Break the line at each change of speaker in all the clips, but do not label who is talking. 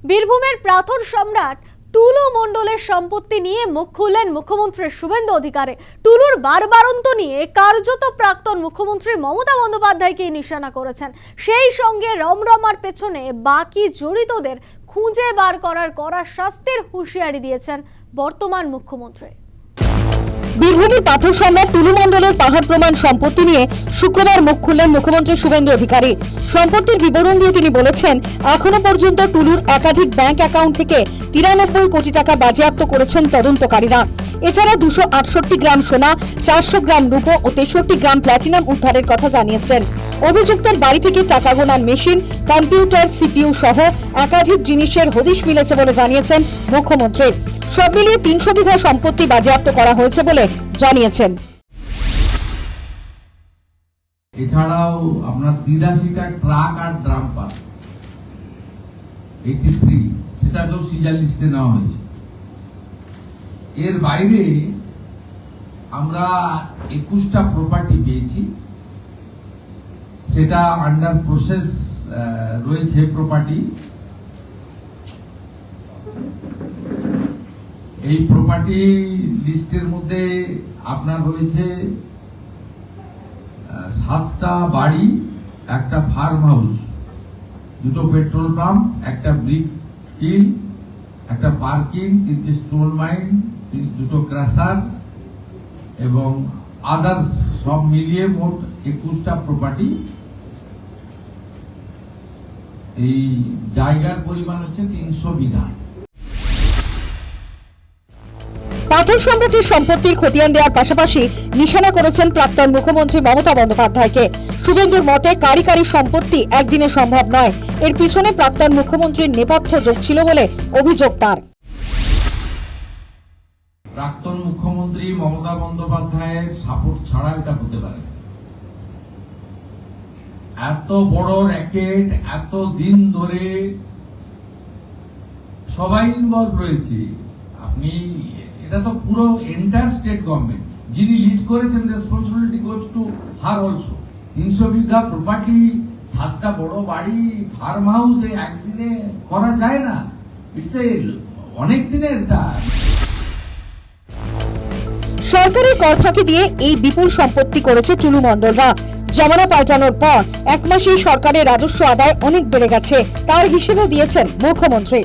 বীরভূমের প্রাথর সম্রাট টুলু মণ্ডলের সম্পত্তি নিয়ে মুখ খুললেন মুখ্যমন্ত্রী শুভেন্দু অধিকারী। টুলুর বারবারন্ত নিয়ে কার্যত প্রাক্তন মুখ্যমন্ত্রী মমতা বন্দ্যোপাধ্যায়কে নিশানা করেছেন। সেই সঙ্গে রমরমার পেছনে বাকি জড়িতদের খুঁজে বার করার কড়া শাস্তির হুঁশিয়ারি দিয়েছেন বর্তমান মুখ্যমন্ত্রী।
বীরভূমের পাথর সম্রাট টুলু মণ্ডলের পাহাড় প্রমাণ সম্পত্তি নিয়ে শুক্রবার মুখ খুললেন মুখ্যমন্ত্রী শুভেন্দু অধিকারী। সম্পত্তির বিবরণ দিয়ে তিনি বলেছেন, এখনো পর্যন্ত টুলুর একাধিক ব্যাংক অ্যাকাউন্ট থেকে 93 কোটি টাকা বাজেয়াপ্ত করেছেন তদন্তকারীরা। এছাড়া 268 গ্রাম সোনা, 400 গ্রাম রূপো ও 63 গ্রাম প্ল্যাটিনাম উদ্ধারের কথা জানিয়েছেন। অভিযুক্তের বাড়ি থেকে টাকা গোনার মেশিন, কম্পিউটার, সিপিইউ সহ একাধিক জিনিসের হদিশ মিলেছে বলে জানিয়েছেন মুখ্যমন্ত্রী। সব মিলিয়ে 300 বিঘা সম্পত্তি বাজেয়াপ্ত করা হয়েছে বলে জানিয়েছেন।
এছাড়াও আপনার 83টা ট্রাক আর ড্রাম পাস 83 সেটাকেও সিজার লিস্টে নেওয়া হয়েছে। এর বাইরে আমরা 21টা প্রপার্টি পেয়েছি, সেটা আন্ডার প্রসেস রয়েছে। প্রপার্টি এই প্রপার্টি লিস্টের মধ্যে আপনার রয়েছে 7টা বাড়ি, একটা ফার্ম হাউস, 2টো পেট্রোল পাম্প, একটা ব্রিক কিল, একটা পার্কিং, 3টে স্টোন মাইন, 2টো ক্রাসার এবং আদার্স সব মিলিয়ে মোট 21টা প্রপার্টি। এই জায়গার পরিমাণ হচ্ছে 300 বিঘা।
পাথর সম্রাটের সম্পত্তির খতিয়ান দেওয়ার পাশাপাশি নিশানা করেছেন প্রাক্তন মুখ্যমন্ত্রী মমতা বন্দ্যোপাধ্যায়কে। শুভেন্দুর মতে, কারি সম্পত্তি একদিনে সম্ভব নয়, এর পিছনে প্রাক্তন মুখ্যমন্ত্রীর নেপথ্য যোগ ছিল বলে অভিযোগ তার।
প্রাক্তন মুখ্যমন্ত্রী মমতা বন্দ্যোপাধ্যায়ের সাপোর্ট ছাড়া এটা হতে পারে। এত বড় র্যাকেট, এত দিন ধরে সবাই ইনভলভ রয়েছে। আপনি এটা তো পুরো এন্টায়ার স্টেট গভর্নমেন্ট, যিনি লিড করেছেন, responsibility goes to her also. 300 bigha property, 7টা বড় বাড়ি, ফার্ম হাউস একদিনে করা যায় না। ইটস অনেক দিনের এটা।
সরকারের কর ফাঁকি দিয়ে এই বিপুল সম্পত্তি করেছে টুলু মণ্ডলরা। জমানা পাল্টানোর পর 1 মাসেই সরকারের রাজস্ব আদায় অনেক বেড়ে গেছে, তার হিসেবেও দিয়েছেন মুখ্যমন্ত্রী।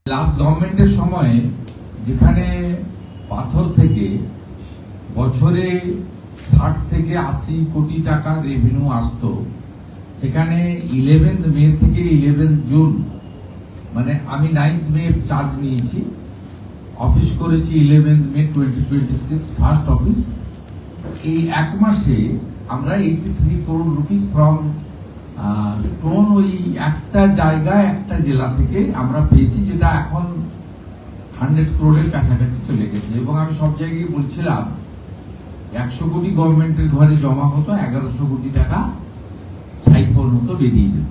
লাস্ট গভর্নমেন্টের সময় যেখানে পাথর থেকে বছরে 60 থেকে 80 কোটি টাকা রেভিনিউ আসতো, সেখানে 11 মে থেকে 11 জুন, মানে আমি 9 মে চার্জ নিয়েছি, অফিস করেছি 11 মে 2026 ফার্স্ট অফিস। এই 1 মাসে আমরা 83 করোড় রুপিস ফ্রম স্টোন, ওই একটা জায়গায় একটা জেলা থেকে আমরা পেয়েছি, যেটা এখন 100 করোড়ের কাছাকাছি চলে গেছে। এবং আমি সব জায়গায় বলছিলাম 100 কোটি গভর্নমেন্টের ঘরে জমা হতো, 1100 কোটি টাকা সাইফল মতো বেরিয়ে যেত।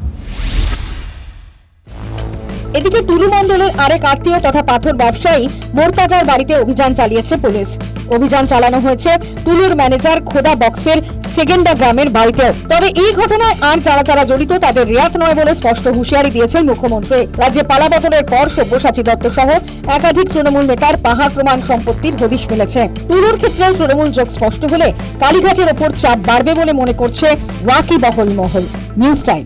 এদিকে টুলু মণ্ডলের আরেক আত্মীয় তথা পাথর ব্যবসায়ী মোরতাজার বাড়িতে অভিযান চালিয়েছে পুলিশ। অভিযান চালানো হয়েছে টুলুর ম্যানেজার খোদা বক্সের সেকেন্ডা গ্রামের বাড়িতেও। তবে এই ঘটনায় আর যারা জড়িত তাদের রেয়াত নয় বলে স্পষ্ট হুঁশিয়ারি দিয়েছেন মুখ্যমন্ত্রী। রাজ্যে পালাবদলের পর সব্যসাচী দত্ত সহ একাধিক তৃণমূল নেতার পাহাড় প্রমাণ সম্পত্তির হদিশ মিলেছে। টুলুর ক্ষেত্রেও তৃণমূল যোগ স্পষ্ট হলে কালীঘাটের ওপর চাপ বাড়বে বলে মনে করছে ওয়াকিবহল মহল। News time.